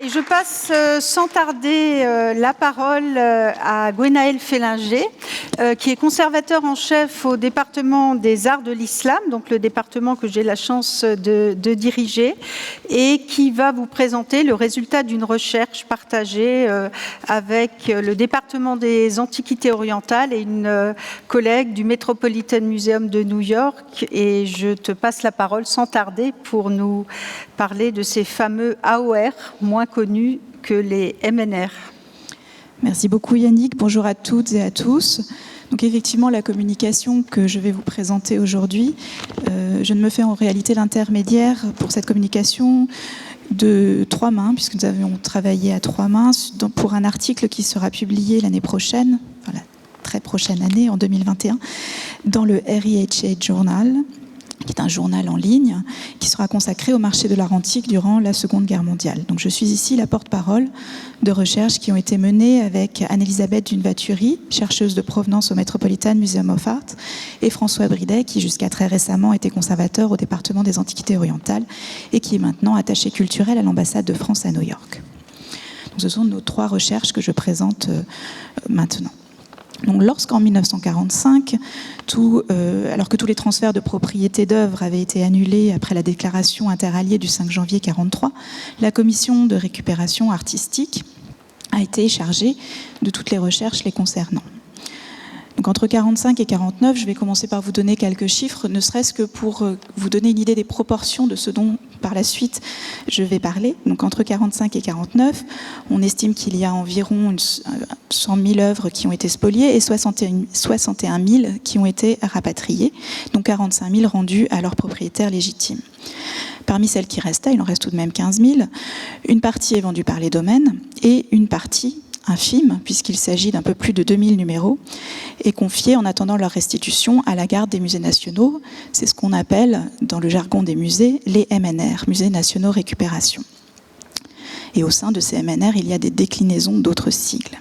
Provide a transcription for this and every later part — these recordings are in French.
Et je passe sans tarder la parole à Gwenaël Fellinger, qui est conservateur en chef au département des arts de l'islam, donc le département que j'ai la chance de diriger, et qui va vous présenter le résultat d'une recherche partagée avec le département des antiquités orientales et une collègue du Metropolitan Museum de New York. Et je te passe la parole sans tarder pour nous parler de ces fameux AOR, moins connus que les MNR. Merci beaucoup Yannick, bonjour à toutes et à tous. Donc effectivement, la communication que je vais vous présenter aujourd'hui, je ne me fais en réalité l'intermédiaire pour cette communication de trois mains, puisque nous avions travaillé à trois mains pour un article qui sera publié l'année prochaine, enfin la très prochaine année, en 2021, dans le REHA Journal, qui est un journal en ligne, qui sera consacré au marché de l'art antique durant la Seconde Guerre mondiale. Donc je suis ici la porte-parole de recherches qui ont été menées avec Anne-Elisabeth Dunvaturi, chercheuse de provenance au Metropolitan Museum of Art, et François Bridet, qui jusqu'à très récemment était conservateur au département des Antiquités orientales et qui est maintenant attaché culturel à l'ambassade de France à New York. Donc ce sont nos trois recherches que je présente maintenant. Donc, lorsqu'en 1945, alors que tous les transferts de propriété d'œuvres avaient été annulés après la déclaration interalliée du 5 janvier 1943, la commission de récupération artistique a été chargée de toutes les recherches les concernant. Donc, entre 1945 et 1949, je vais commencer par vous donner quelques chiffres, ne serait-ce que pour vous donner une idée des proportions de ce dont, par la suite, je vais parler. Donc, entre 1945 et 1949, on estime qu'il y a environ 100 000 œuvres qui ont été spoliées et 61 000 qui ont été rapatriées, donc 45 000 rendues à leurs propriétaires légitimes. Parmi celles qui restaient, il en reste tout de même 15 000, une partie est vendue par les domaines et une partie infime, puisqu'il s'agit d'un peu plus de 2000 numéros, est confiée en attendant leur restitution à la garde des musées nationaux. C'est ce qu'on appelle, dans le jargon des musées, les MNR, Musées Nationaux Récupération. Et au sein de ces MNR, il y a des déclinaisons d'autres sigles.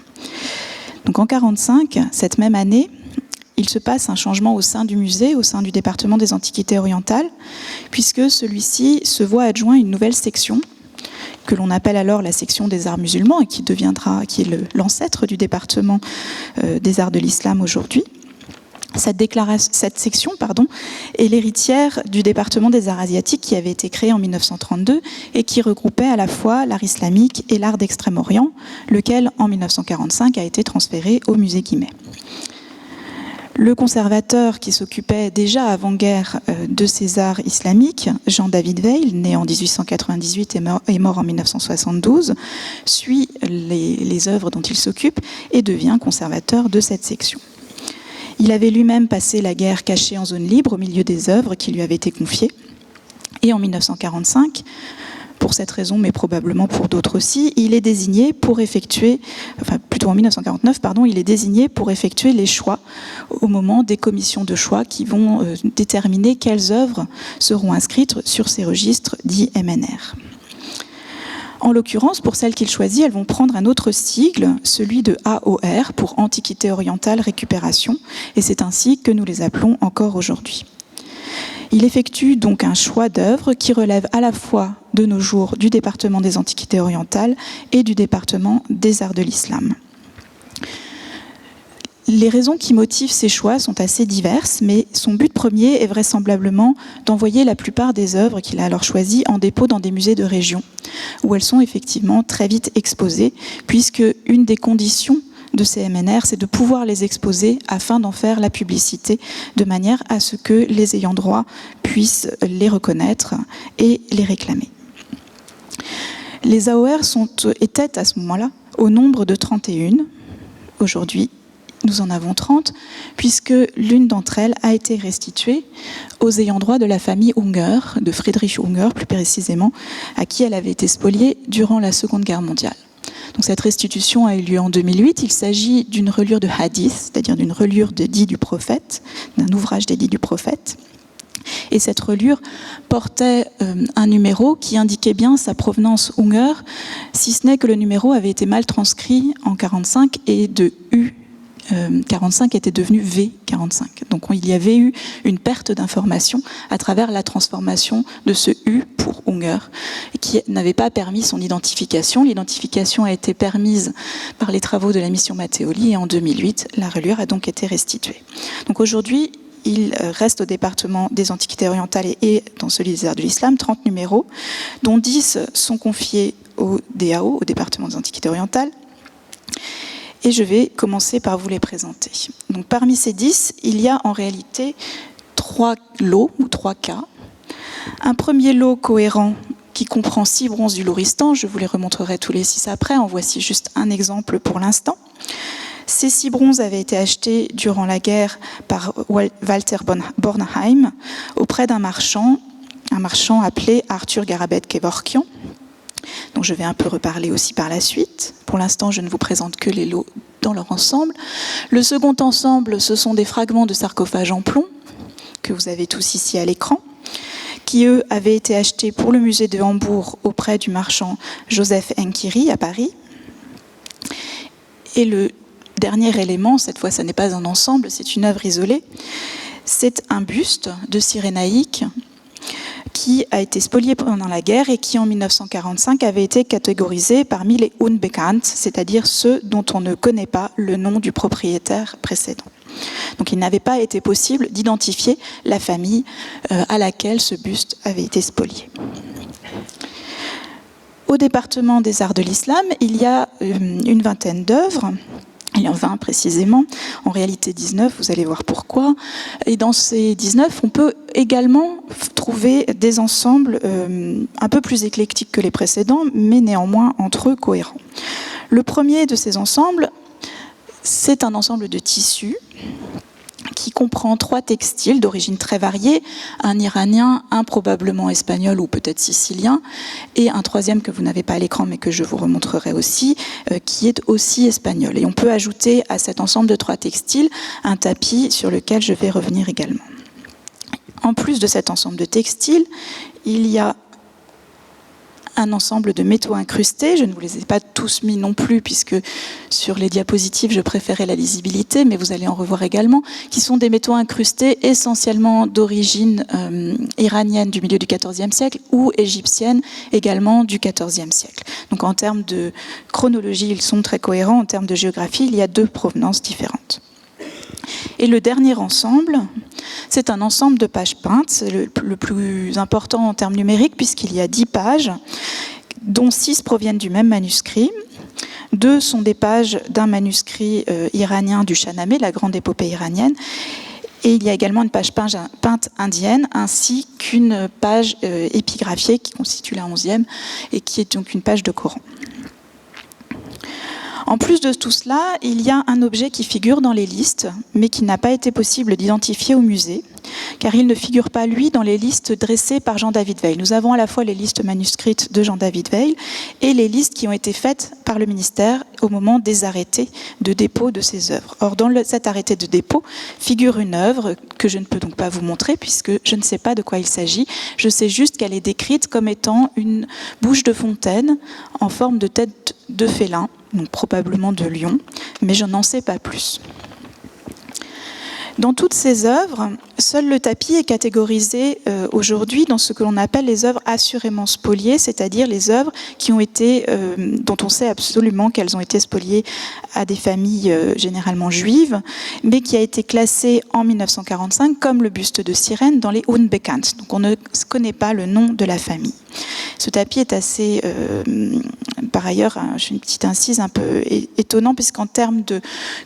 Donc en 1945, cette même année, il se passe un changement au sein du musée, au sein du département des Antiquités orientales, puisque celui-ci se voit adjoint une nouvelle section, que l'on appelle alors la section des arts musulmans et qui est l'ancêtre du département des arts de l'islam aujourd'hui. Cette section est l'héritière du département des arts asiatiques qui avait été créé en 1932 et qui regroupait à la fois l'art islamique et l'art d'Extrême-Orient, lequel en 1945 a été transféré au musée Guimet. Le conservateur qui s'occupait déjà avant-guerre de ces arts islamiques, Jean-David Weil, né en 1898 et mort en 1972, suit les œuvres dont il s'occupe et devient conservateur de cette section. Il avait lui-même passé la guerre caché en zone libre au milieu des œuvres qui lui avaient été confiées. Et en 1945, pour cette raison, mais probablement pour d'autres aussi, il est désigné pour effectuer, en 1949, il est désigné pour effectuer les choix au moment des commissions de choix qui vont déterminer quelles œuvres seront inscrites sur ces registres dits MNR. En l'occurrence, pour celles qu'il choisit, elles vont prendre un autre sigle, celui de AOR, pour Antiquité orientale récupération, et c'est ainsi que nous les appelons encore aujourd'hui. Il effectue donc un choix d'œuvres qui relève à la fois de nos jours du département des Antiquités orientales et du département des arts de l'islam. Les raisons qui motivent ces choix sont assez diverses, mais son but premier est vraisemblablement d'envoyer la plupart des œuvres qu'il a alors choisies en dépôt dans des musées de région, où elles sont effectivement très vite exposées, puisque une des conditions de ces MNR, c'est de pouvoir les exposer afin d'en faire la publicité, de manière à ce que les ayants droit puissent les reconnaître et les réclamer. Les AOR étaient à ce moment-là au nombre de 31. Aujourd'hui, nous en avons 30, puisque l'une d'entre elles a été restituée aux ayants droit de la famille Unger, de Friedrich Unger plus précisément, à qui elle avait été spoliée durant la Seconde Guerre mondiale. Donc cette restitution a eu lieu en 2008. Il s'agit d'une reliure de hadith, c'est-à-dire d'une reliure de dits du prophète, d'un ouvrage des dits du prophète. Et cette reliure portait un numéro qui indiquait bien sa provenance Unger, si ce n'est que le numéro avait été mal transcrit en 1945 et de U 45 était devenu V45. Donc il y avait eu une perte d'information à travers la transformation de ce U pour Unger, qui qui n'avait pas permis son identification. L'identification a été permise par les travaux de la mission Matteoli et en 2008, la reliure a donc été restituée. Donc aujourd'hui, il reste au département des Antiquités orientales et dans celui des arts de l'islam 30 numéros, dont 10 sont confiés au DAO, au département des Antiquités orientales. Et je vais commencer par vous les présenter. Donc, parmi ces 10, il y a en réalité 3 lots ou 3 cas. Un premier lot cohérent qui comprend 6 bronzes du Louristan. Je vous les remontrerai tous les 6 après. En voici juste un exemple pour l'instant. Ces 6 bronzes avaient été achetés durant la guerre par Walter Bornheim auprès d'un marchand appelé Arthur Garabed Kevorkian. Donc je vais un peu reparler aussi par la suite. Pour l'instant, je ne vous présente que les lots dans leur ensemble. Le second ensemble, ce sont des fragments de sarcophages en plomb que vous avez tous ici à l'écran, qui eux avaient été achetés pour le musée de Hambourg auprès du marchand Joseph Enkiri à Paris. Et le dernier élément, cette fois ça n'est pas un ensemble, c'est une œuvre isolée, c'est un buste de Cyrénaïque qui a été spolié pendant la guerre et qui en 1945 avait été catégorisé parmi les unbekannt, c'est-à-dire ceux dont on ne connaît pas le nom du propriétaire précédent. Donc il n'avait pas été possible d'identifier la famille à laquelle ce buste avait été spolié. Au département des arts de l'islam, il y a une vingtaine d'œuvres. Il y en a 20 précisément, en réalité 19, vous allez voir pourquoi. Et dans ces 19, on peut également trouver des ensembles un peu plus éclectiques que les précédents, mais néanmoins entre eux cohérents. Le premier de ces ensembles, c'est un ensemble de tissus qui comprend 3 textiles d'origine très variée, un iranien, un probablement espagnol ou peut-être sicilien, et un troisième que vous n'avez pas à l'écran mais que je vous remontrerai aussi, qui est aussi espagnol. Et on peut ajouter à cet ensemble de 3 textiles un tapis sur lequel je vais revenir également. En plus de cet ensemble de textiles, il y a un ensemble de métaux incrustés. Je ne vous les ai pas tous mis non plus, puisque sur les diapositives, je préférais la lisibilité, mais vous allez en revoir également, qui sont des métaux incrustés essentiellement d'origine iranienne du milieu du XIVe siècle ou égyptienne également du XIVe siècle. Donc en termes de chronologie, ils sont très cohérents. En termes de géographie, il y a 2 provenances différentes. Et le dernier ensemble, c'est un ensemble de pages peintes, c'est le plus important en termes numériques puisqu'il y a 10 pages, dont 6 proviennent du même manuscrit. 2 sont des pages d'un manuscrit iranien du Shahnameh, la grande épopée iranienne. Et il y a également une page peinte indienne, ainsi qu'une page épigraphiée qui constitue la 11e et qui est donc une page de Coran. En plus de tout cela, il y a un objet qui figure dans les listes, mais qui n'a pas été possible d'identifier au musée, car il ne figure pas, lui, dans les listes dressées par Jean-David Weil. Nous avons à la fois les listes manuscrites de Jean-David Weil et les listes qui ont été faites par le ministère au moment des arrêtés de dépôt de ces œuvres. Or, dans cet arrêté de dépôt figure une œuvre que je ne peux donc pas vous montrer, puisque je ne sais pas de quoi il s'agit. Je sais juste qu'elle est décrite comme étant une bouche de fontaine en forme de tête de félin, donc probablement de lion, mais je n'en sais pas plus. Dans toutes ces œuvres, seul le tapis est catégorisé aujourd'hui dans ce que l'on appelle les œuvres assurément spoliées, c'est-à-dire les œuvres qui ont été, dont on sait absolument qu'elles ont été spoliées à des familles généralement juives, mais qui a été classé en 1945 comme le buste de Sirène dans les Unbekannt. Donc on ne connaît pas le nom de la famille. Ce tapis est assez, par ailleurs, je fais une petite incise, un peu étonnant, puisqu'en termes de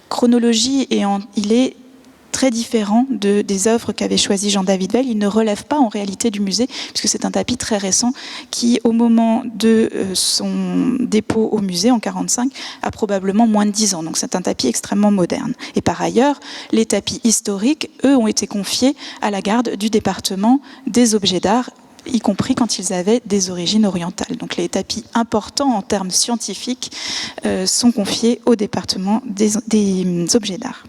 chronologie, il est très différent des œuvres qu'avait choisi Jean-David Weil. Il ne relève pas en réalité du musée, puisque c'est un tapis très récent qui, au moment de son dépôt au musée en 1945, a probablement moins de 10 ans. Donc c'est un tapis extrêmement moderne. Et par ailleurs, les tapis historiques, eux, ont été confiés à la garde du département des objets d'art, y compris quand ils avaient des origines orientales. Donc les tapis importants en termes scientifiques sont confiés au département des objets d'art.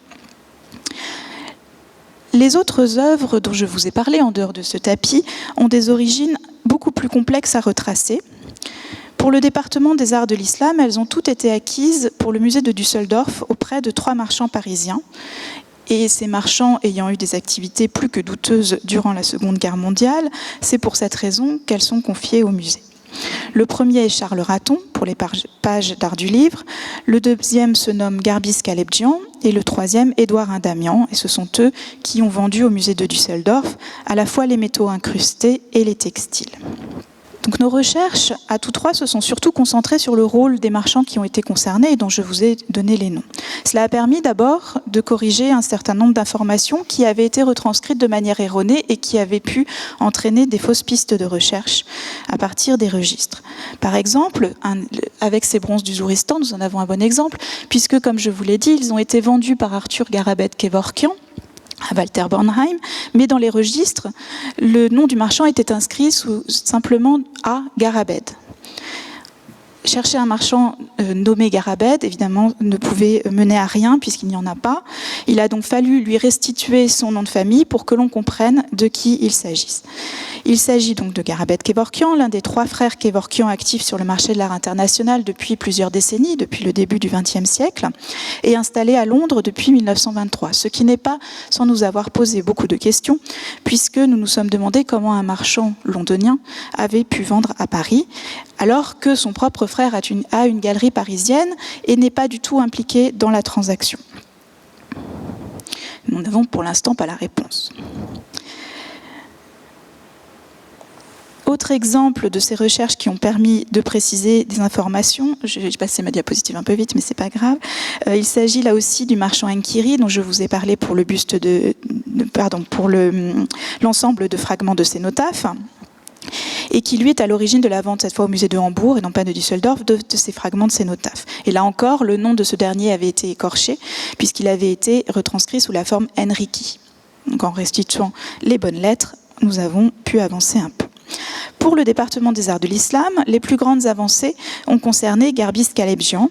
Les autres œuvres dont je vous ai parlé en dehors de ce tapis ont des origines beaucoup plus complexes à retracer. Pour le département des arts de l'islam, elles ont toutes été acquises pour le musée de Düsseldorf auprès de 3 marchands parisiens. Et ces marchands ayant eu des activités plus que douteuses durant la Seconde Guerre mondiale, c'est pour cette raison qu'elles sont confiées au musée. Le premier est Charles Raton, pour les pages d'art du livre. Le deuxième se nomme Garbis Kalebjian. Et le troisième, Édouard Indamian. Et ce sont eux qui ont vendu au musée de Düsseldorf à la fois les métaux incrustés et les textiles. Donc nos recherches, à tous trois, se sont surtout concentrées sur le rôle des marchands qui ont été concernés et dont je vous ai donné les noms. Cela a permis d'abord de corriger un certain nombre d'informations qui avaient été retranscrites de manière erronée et qui avaient pu entraîner des fausses pistes de recherche à partir des registres. Par exemple, avec ces bronzes du Zouristan, nous en avons un bon exemple, puisque, comme je vous l'ai dit, ils ont été vendus par Arthur Garabed-Kevorkian à Walter Bornheim, mais dans les registres, le nom du marchand était inscrit simplement à Garabed. Chercher un marchand nommé Garabed, évidemment, ne pouvait mener à rien puisqu'il n'y en a pas. Il a donc fallu lui restituer son nom de famille pour que l'on comprenne de qui il s'agisse. Il s'agit donc de Garabed-Kevorkian, l'un des trois frères Kevorkian actifs sur le marché de l'art international depuis plusieurs décennies, depuis le début du XXe siècle, et installé à Londres depuis 1923. Ce qui n'est pas sans nous avoir posé beaucoup de questions, puisque nous nous sommes demandé comment un marchand londonien avait pu vendre à Paris, alors que son propre frère a une galerie parisienne et n'est pas du tout impliqué dans la transaction. Nous n'avons pour l'instant pas la réponse. Autre exemple de ces recherches qui ont permis de préciser des informations, je vais passer ma diapositive un peu vite, mais c'est pas grave. Il s'agit là aussi du marchand Enkiri, dont je vous ai parlé pour le buste pour l'ensemble de fragments de cénotaphes, et qui lui est à l'origine de la vente, cette fois au musée de Hambourg et non pas de Düsseldorf, de ces fragments de cénotaphes. Et là encore, le nom de ce dernier avait été écorché, puisqu'il avait été retranscrit sous la forme Enriqui. Donc en restituant les bonnes lettres, nous avons pu avancer un peu. Pour le département des arts de l'islam, les plus grandes avancées ont concerné Garbis Kalebjian,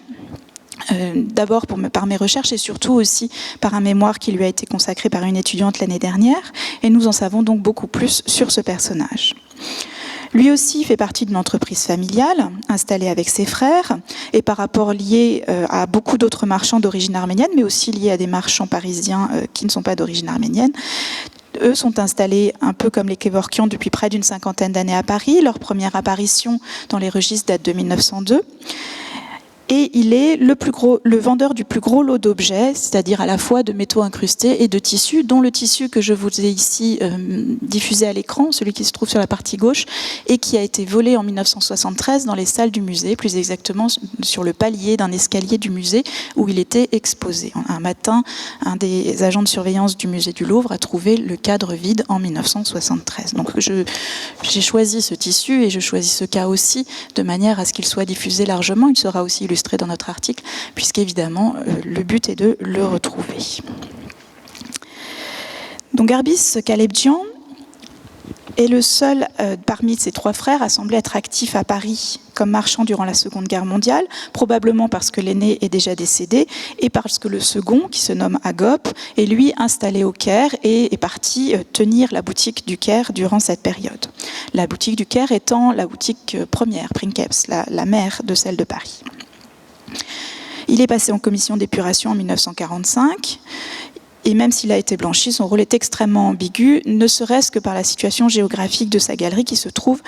d'abord par mes recherches et surtout aussi par un mémoire qui lui a été consacré par une étudiante l'année dernière, et nous en savons donc beaucoup plus sur ce personnage. Lui aussi fait partie d'une entreprise familiale installée avec ses frères et par rapport lié à beaucoup d'autres marchands d'origine arménienne, mais aussi lié à des marchands parisiens qui ne sont pas d'origine arménienne. Eux sont installés un peu comme les Kevorkian depuis près d'une cinquantaine d'années à Paris. Leur première apparition dans les registres date de 1902. Et il est le vendeur du plus gros lot d'objets, c'est-à-dire à la fois de métaux incrustés et de tissus, dont le tissu que je vous ai ici diffusé à l'écran, celui qui se trouve sur la partie gauche, et qui a été volé en 1973 dans les salles du musée, plus exactement sur le palier d'un escalier du musée où il était exposé. Un matin, un des agents de surveillance du musée du Louvre a trouvé le cadre vide en 1973. Donc j'ai choisi ce tissu et je choisis ce cas aussi de manière à ce qu'il soit diffusé largement. Il sera aussi illustré dans notre article, puisqu'évidemment, le but est de le retrouver. Donc Garbis Kalebjian est le seul parmi ses trois frères à sembler être actif à Paris comme marchand durant la Seconde Guerre mondiale, probablement parce que l'aîné est déjà décédé et parce que le second, qui se nomme Agop, est lui installé au Caire et est parti tenir la boutique du Caire durant cette période. La boutique du Caire étant la boutique première, Princeps, la mère de celle de Paris. Il est passé en commission d'épuration en 1945 et même s'il a été blanchi, son rôle est extrêmement ambigu, ne serait-ce que par la situation géographique de sa galerie qui se trouve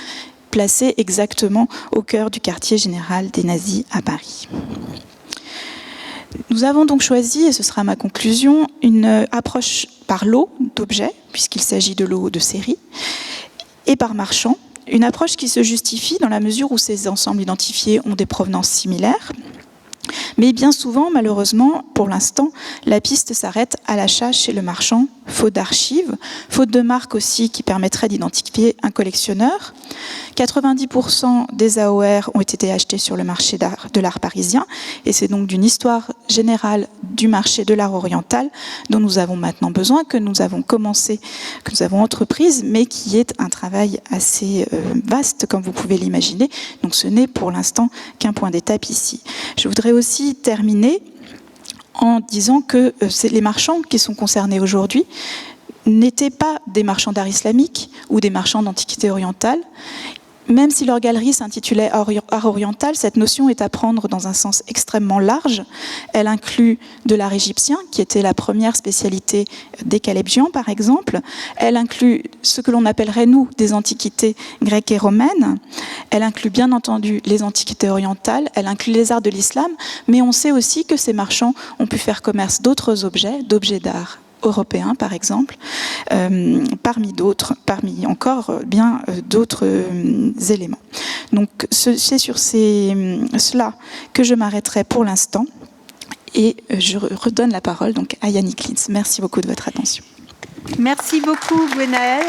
placée exactement au cœur du quartier général des nazis à Paris. Nous avons donc choisi, et ce sera ma conclusion, une approche par lot d'objets, puisqu'il s'agit de lots de série, et par marchand, une approche qui se justifie dans la mesure où ces ensembles identifiés ont des provenances similaires. Mais bien souvent, malheureusement, pour l'instant, la piste s'arrête à l'achat chez le marchand, faute d'archives, faute de marque aussi qui permettrait d'identifier un collectionneur. 90% des AOR ont été achetés sur le marché de l'art parisien, et c'est donc d'une histoire générale du marché de l'art oriental dont nous avons maintenant besoin, que nous avons entreprise, mais qui est un travail assez vaste, comme vous pouvez l'imaginer. Donc ce n'est pour l'instant qu'un point d'étape ici. Je voudrais aussi terminer en disant que les marchands qui sont concernés aujourd'hui n'étaient pas des marchands d'art islamique ou des marchands d'antiquité orientale. Même si leur galerie s'intitulait Art oriental, cette notion est à prendre dans un sens extrêmement large. Elle inclut de l'art égyptien, qui était la première spécialité des Kalebjian, par exemple. Elle inclut ce que l'on appellerait, nous, des antiquités grecques et romaines. Elle inclut bien entendu les antiquités orientales, elle inclut les arts de l'islam, mais on sait aussi que ces marchands ont pu faire commerce d'autres objets, d'objets d'art européens par exemple, parmi encore bien d'autres éléments. Donc c'est sur cela que je m'arrêterai pour l'instant et je redonne la parole donc à Yannick Lintz. Merci beaucoup de votre attention. Merci beaucoup Gwenaëlle.